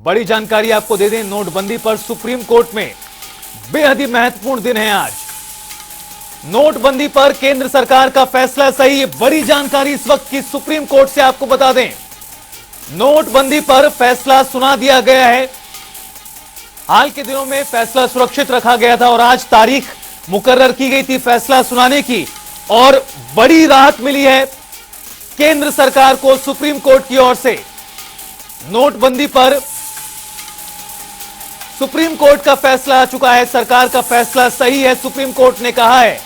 बड़ी जानकारी आपको दे दें, नोटबंदी पर सुप्रीम कोर्ट में बेहद ही महत्वपूर्ण दिन है आज। नोटबंदी पर केंद्र सरकार का फैसला सही, ये बड़ी जानकारी इस वक्त की सुप्रीम कोर्ट से आपको बता दें। नोटबंदी पर फैसला सुना दिया गया है। हाल के दिनों में फैसला सुरक्षित रखा गया था और आज तारीख मुकर्रर की गई थी फैसला सुनाने की, और बड़ी राहत मिली है केंद्र सरकार को सुप्रीम कोर्ट की ओर से। नोटबंदी पर सुप्रीम कोर्ट का फैसला आ चुका है, सरकार का फैसला सही है, सुप्रीम कोर्ट ने कहा है।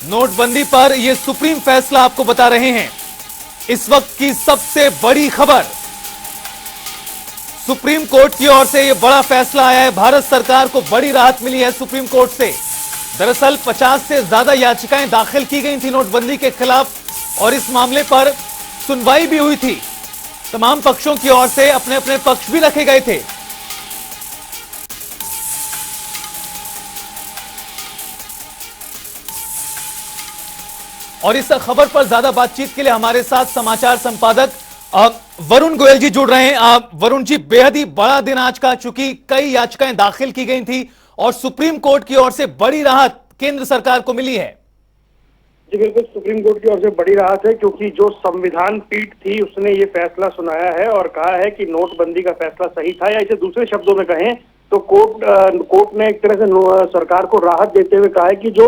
नोटबंदी पर यह सुप्रीम फैसला आपको बता रहे हैं। इस वक्त की सबसे बड़ी खबर, सुप्रीम कोर्ट की ओर से यह बड़ा फैसला आया है। भारत सरकार को बड़ी राहत मिली है सुप्रीम कोर्ट से। दरअसल 50 से ज्यादा याचिकाएं दाखिल की गई थी नोटबंदी के खिलाफ, और इस मामले पर सुनवाई भी हुई थी। तमाम पक्षों की ओर से अपने अपने पक्ष भी रखे गए थे। और इस खबर पर ज्यादा बातचीत के लिए हमारे साथ समाचार संपादक वरुण गोयल जी जुड़ रहे हैं। वरुण जी, बेहद ही बड़ा दिन आज का, चूंकि कई याचिकाएं दाखिल की गई थी और सुप्रीम कोर्ट की ओर से बड़ी राहत केंद्र सरकार को मिली है। जी बिल्कुल, सुप्रीम कोर्ट की ओर से बड़ी राहत है, क्योंकि जो संविधान पीठ थी उसने ये फैसला सुनाया है और कहा है कि नोटबंदी का फैसला सही था, या इसे दूसरे शब्दों में कहें तो कोर्ट ने एक तरह से सरकार को राहत देते हुए कहा है कि जो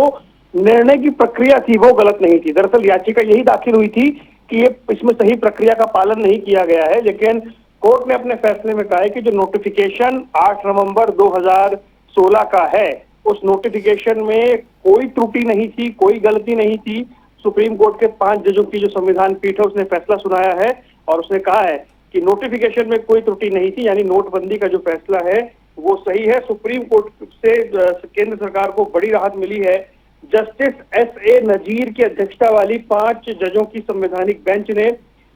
निर्णय की प्रक्रिया थी वो गलत नहीं थी। दरअसल याचिका यही दाखिल हुई थी कि ये इसमें सही प्रक्रिया का पालन नहीं किया गया है, लेकिन कोर्ट ने अपने फैसले में कहा है कि जो नोटिफिकेशन 8 नवंबर 2016 का है, उस नोटिफिकेशन में कोई त्रुटि नहीं थी, कोई गलती नहीं थी। सुप्रीम कोर्ट के 5 जजों की जो संविधान पीठ है उसने फैसला सुनाया है और उसने कहा है कि नोटिफिकेशन में कोई त्रुटि नहीं थी, यानी नोटबंदी का जो फैसला है वो सही है। सुप्रीम कोर्ट से केंद्र सरकार को बड़ी राहत मिली है। Justice S.A. नजीर की अध्यक्षता वाली 5 जजों की संवैधानिक बेंच ने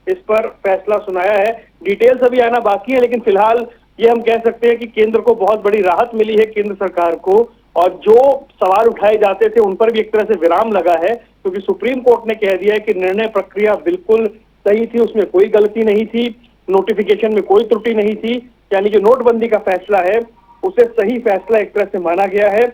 इस पर फैसला सुनाया है। डिटेल्स अभी आना बाकी है, लेकिन फिलहाल ये हम कह सकते हैं कि केंद्र को बहुत बड़ी राहत मिली है, केंद्र सरकार को, और जो सवाल उठाए जाते थे उन पर भी एक तरह से विराम लगा है, क्योंकि सुप्रीम कोर्ट ने कह दिया है कि निर्णय प्रक्रिया बिल्कुल सही थी, उसमें कोई गलती नहीं थी, नोटिफिकेशन में कोई त्रुटि नहीं थी, यानी जो नोटबंदी का फैसला है उसे सही फैसला एक तरह से माना गया है।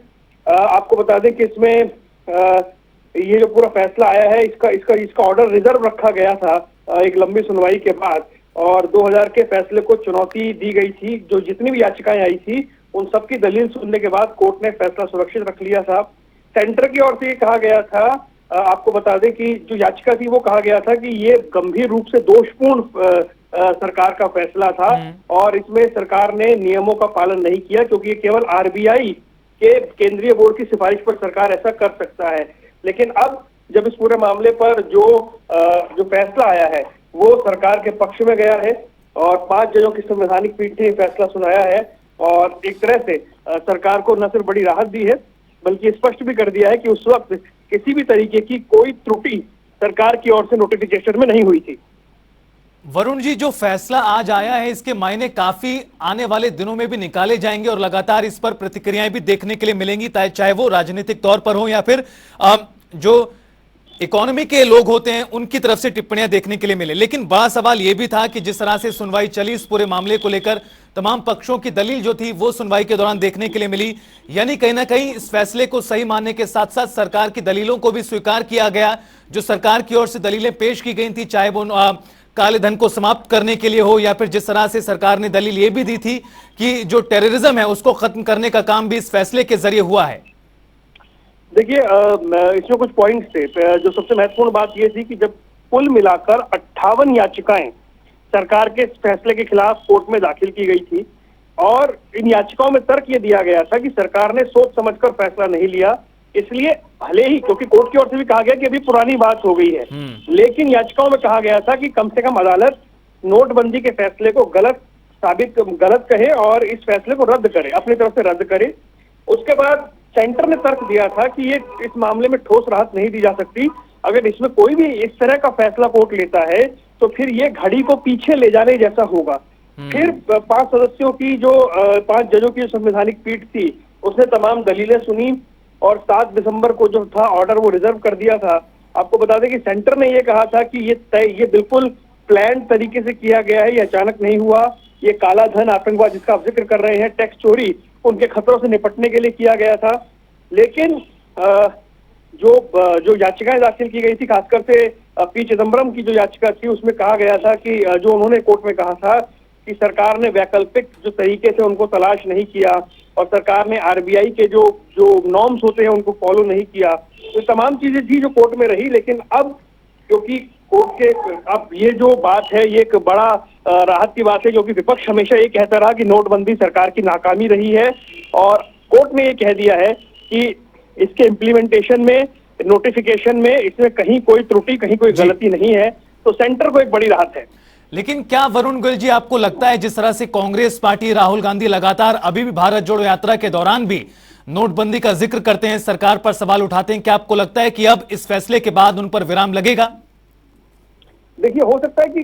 आपको बता दें कि इसमें ये जो पूरा फैसला आया है इसका ऑर्डर रिजर्व रखा गया था एक लंबी सुनवाई के बाद, और 2000 के फैसले को चुनौती दी गई थी। जो जितनी भी याचिकाएं आई थी उन सबकी दलील सुनने के बाद कोर्ट ने फैसला सुरक्षित रख लिया था। सेंटर की ओर से ये कहा गया था, आपको बता दें कि जो याचिका थी वो कहा गया था कि ये गंभीर रूप से दोषपूर्ण सरकार का फैसला था और इसमें सरकार ने नियमों का पालन नहीं किया, क्योंकि ये केवल RBI के केंद्रीय बोर्ड की सिफारिश पर सरकार ऐसा कर सकता है। लेकिन अब जब इस पूरे मामले पर जो फैसला आया है वो सरकार के पक्ष में गया है और 5 जजों की संवैधानिक पीठ ने फैसला सुनाया है और एक तरह से सरकार को न सिर्फ बड़ी राहत दी है बल्कि स्पष्ट भी कर दिया है कि उस वक्त किसी भी तरीके की कोई त्रुटि सरकार की ओर से नोटिफिकेशन में नहीं हुई थी। वरुण जी, जो फैसला आज आया है इसके मायने काफी आने वाले दिनों में भी निकाले जाएंगे और लगातार इस पर प्रतिक्रियाएं भी देखने के लिए मिलेंगी, चाहे वो राजनीतिक तौर पर हो या फिर जो इकोनॉमी के लोग होते हैं उनकी तरफ से टिप्पणियां देखने के लिए मिले। लेकिन बड़ा सवाल यह भी था कि जिस तरह से सुनवाई चली इस पूरे मामले को लेकर, तमाम पक्षों की दलील जो थी वो सुनवाई के दौरान देखने के लिए मिली, यानी कहीं ना कहीं इस फैसले को सही मानने के साथ साथ सरकार की दलीलों को भी स्वीकार किया गया। जो सरकार की ओर से दलीलें पेश की गई थी, चाहे वो काले धन को समाप्त करने के लिए हो या फिर जिस तरह से सरकार ने दलील ये भी दी थी कि जो टेररिज्म है उसको खत्म करने का काम भी इस फैसले के जरिए हुआ है। देखिए, इसमें कुछ पॉइंट्स थे। जो सबसे महत्वपूर्ण बात यह थी कि जब कुल मिलाकर 58 याचिकाएं सरकार के फैसले के खिलाफ कोर्ट में दाखिल की गई थी और इन याचिकाओं में तर्क ये दिया गया था कि सरकार ने सोच समझकर फैसला नहीं लिया, इसलिए भले ही, क्योंकि कोर्ट की ओर से भी कहा गया कि अभी पुरानी बात हो गई है, लेकिन याचिकाओं में कहा गया था कि कम से कम अदालत नोटबंदी के फैसले को गलत कहे और इस फैसले को रद्द करे, अपनी तरफ से रद्द करे। उसके बाद सेंटर ने तर्क दिया था कि ये इस मामले में ठोस राहत नहीं दी जा सकती, अगर इसमें कोई भी इस तरह का फैसला कोर्ट लेता है तो फिर ये घड़ी को पीछे ले जाने जैसा होगा। फिर 5 सदस्यों की 5 जजों की संवैधानिक पीठ थी उसने तमाम दलीलें सुनी और 7 दिसंबर को जो था ऑर्डर वो रिजर्व कर दिया था। आपको बता दें कि सेंटर ने ये कहा था कि ये बिल्कुल प्लान तरीके से किया गया है, ये अचानक नहीं हुआ, ये काला धन, आतंकवाद जिसका आप जिक्र कर रहे हैं, टैक्स चोरी, उनके खतरों से निपटने के लिए किया गया था। लेकिन जो याचिकाएं दाखिल की गई थी, खासकर से पी चिदम्बरम की जो याचिका थी, उसमें कहा गया था कि जो उन्होंने कोर्ट में कहा था कि सरकार ने वैकल्पिक जो तरीके थे उनको तलाश नहीं किया और सरकार ने आरबीआई के जो नॉर्म्स होते हैं उनको फॉलो नहीं किया। तो तमाम चीजें थी जो कोर्ट में रही। लेकिन अब क्योंकि कोर्ट के अब ये जो बात है, ये एक बड़ा राहत की बात है, क्योंकि विपक्ष हमेशा ये कहता रहा कि नोटबंदी सरकार की नाकामी रही है और कोर्ट ने ये कह दिया है कि इसके इम्प्लीमेंटेशन में, नोटिफिकेशन में, इसमें कहीं कोई त्रुटि, कहीं कोई गलती नहीं है। तो सेंटर को एक बड़ी राहत है। लेकिन क्या वरुण गोयल जी, आपको लगता है जिस तरह से कांग्रेस पार्टी, राहुल गांधी लगातार अभी भी भारत जोड़ो यात्रा के दौरान भी नोटबंदी का जिक्र करते हैं, सरकार पर सवाल उठाते हैं, क्या आपको लगता है कि अब इस फैसले के बाद उन पर विराम लगेगा? देखिए, हो सकता है कि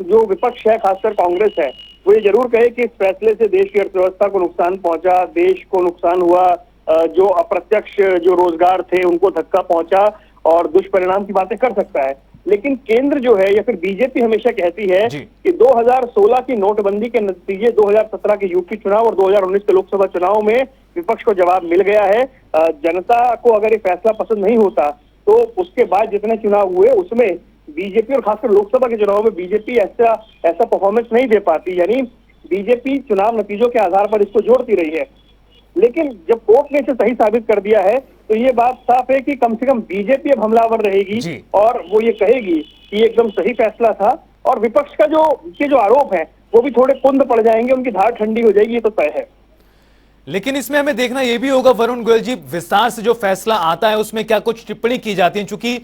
जो विपक्ष है, खासकर कांग्रेस है, वो ये जरूर कहे कि इस फैसले से देश की अर्थव्यवस्था को नुकसान पहुंचा, देश को नुकसान हुआ, जो अप्रत्यक्ष जो रोजगार थे उनको धक्का पहुंचा और दुष्परिणाम की बातें कर सकता है। लेकिन केंद्र जो है या फिर बीजेपी हमेशा कहती है कि 2016 की नोटबंदी के नतीजे, 2017 के यूपी चुनाव और 2019 के लोकसभा चुनाव में विपक्ष को जवाब मिल गया है। जनता को अगर ये फैसला पसंद नहीं होता तो उसके बाद जितने चुनाव हुए उसमें बीजेपी, और खासकर लोकसभा के चुनाव में बीजेपी ऐसा परफॉर्मेंस नहीं दे पाती, यानी बीजेपी चुनाव नतीजों के आधार पर इसको जोड़ती रही है। लेकिन जब कोर्ट ने इसे सही साबित कर दिया है तो ये बात साफ है कि कम से कम बीजेपी अब हमलावर रहेगी और वो ये कहेगी कि ये एकदम सही फैसला था, और विपक्ष का जो आरोप है वो भी थोड़े कुंद पड़ जाएंगे, उनकी धार ठंडी हो जाएगी, ये तो तय है। लेकिन इसमें हमें देखना यह भी होगा वरुण गोयल जी, विस्तार से जो फैसला आता है उसमें क्या कुछ टिप्पणी की जाती है, क्योंकि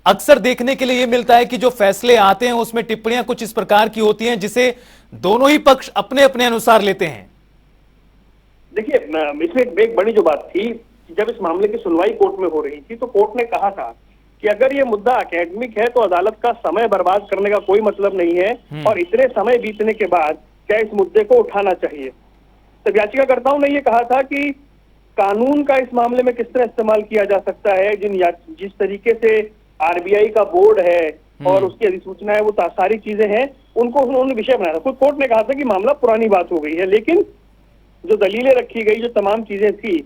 अक्सर देखने के लिए यह मिलता है कि जो फैसले आते हैं उसमें टिप्पणियां कुछ इस प्रकार की होती हैं जिसे दोनों ही पक्ष अपने अपने अनुसार लेते हैं। देखिए, इसमें एक बड़ी जो बात थी, जब इस मामले की सुनवाई कोर्ट में हो रही थी तो कोर्ट ने कहा था कि अगर ये मुद्दा एकेडमिक है तो अदालत का समय बर्बाद करने का कोई मतलब नहीं है और इतने समय बीतने के बाद क्या इस मुद्दे को उठाना चाहिए। तब याचिकाकर्ताओं ने ये कहा था कि कानून का इस मामले में किस तरह इस्तेमाल किया जा सकता है, जिस तरीके से आरबीआई का बोर्ड है और उसकी अधिसूचना है, वो सारी चीजें हैं, उनको उन्होंने विषय बनाया था। खुद कोर्ट ने कहा था कि मामला पुरानी बात हो गई है, लेकिन जो दलीलें रखी गई, जो तमाम चीजें थी,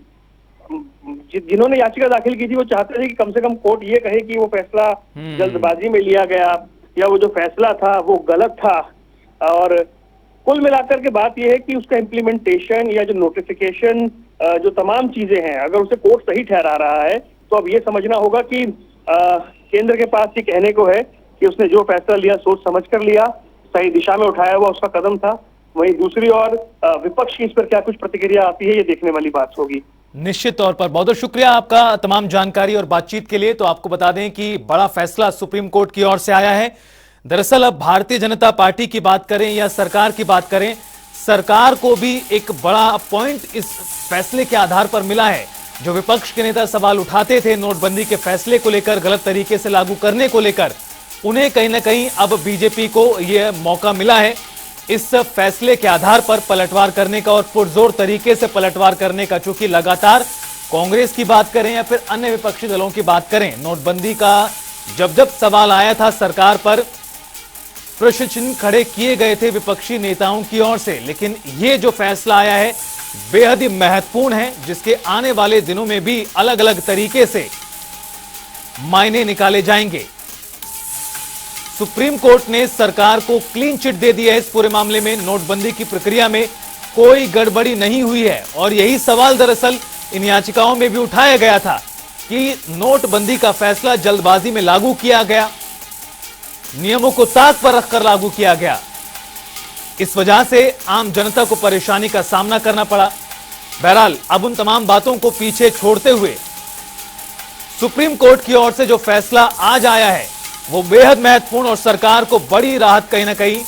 जिन्होंने याचिका दाखिल की थी वो चाहते थे कि कम से कम कोर्ट ये कहे कि वो फैसला जल्दबाजी में लिया गया या वो जो फैसला था वो गलत था। और कुल मिलाकर के बात यह है कि उसका इम्प्लीमेंटेशन या जो नोटिफिकेशन, जो तमाम चीजें हैं, अगर उसे कोर्ट सही ठहरा रहा है तो अब ये समझना होगा कि केंद्र के पास ये कहने को है कि उसने जो फैसला लिया सोच समझ कर लिया, सही दिशा में उठाया हुआ उसका कदम था। वहीं दूसरी ओर विपक्ष की इस पर क्या कुछ प्रतिक्रिया आती है, ये देखने वाली बात होगी। निश्चित तौर पर बहुत बहुत शुक्रिया आपका तमाम जानकारी और बातचीत के लिए। तो आपको बता दें कि बड़ा फैसला सुप्रीम कोर्ट की ओर से आया है। दरअसल अब भारतीय जनता पार्टी की बात करें या सरकार की बात करें, सरकार को भी एक बड़ा पॉइंट इस फैसले के आधार पर मिला है। जो विपक्ष के नेता सवाल उठाते थे नोटबंदी के फैसले को लेकर, गलत तरीके से लागू करने को लेकर, उन्हें कहीं ना कहीं अब बीजेपी को यह मौका मिला है इस फैसले के आधार पर पलटवार करने का और पुरजोर तरीके से पलटवार करने का। चूंकि लगातार कांग्रेस की बात करें या फिर अन्य विपक्षी दलों की बात करें, नोटबंदी का जब सवाल आया था सरकार पर प्रश्न चिन्ह खड़े किए गए थे विपक्षी नेताओं की ओर से। लेकिन ये जो फैसला आया है बेहद ही महत्वपूर्ण है, जिसके आने वाले दिनों में भी अलग अलग तरीके से मायने निकाले जाएंगे। सुप्रीम कोर्ट ने सरकार को क्लीन चिट दे दिया है इस पूरे मामले में। नोटबंदी की प्रक्रिया में कोई गड़बड़ी नहीं हुई है और यही सवाल दरअसल इन याचिकाओं में भी उठाया गया था कि नोटबंदी का फैसला जल्दबाजी में लागू किया गया, नियमों को ताक पर रखकर लागू किया गया। इस वजह से आम जनता को परेशानी का सामना करना पड़ा। बहरहाल अब उन तमाम बातों को पीछे छोड़ते हुए सुप्रीम कोर्ट की ओर से जो फैसला आज आया है वो बेहद महत्वपूर्ण और सरकार को बड़ी राहत कहीं ना कहीं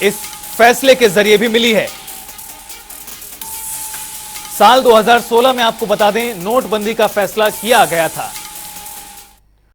इस फैसले के जरिए भी मिली है। साल 2016 में आपको बता दें नोटबंदी का फैसला किया गया था।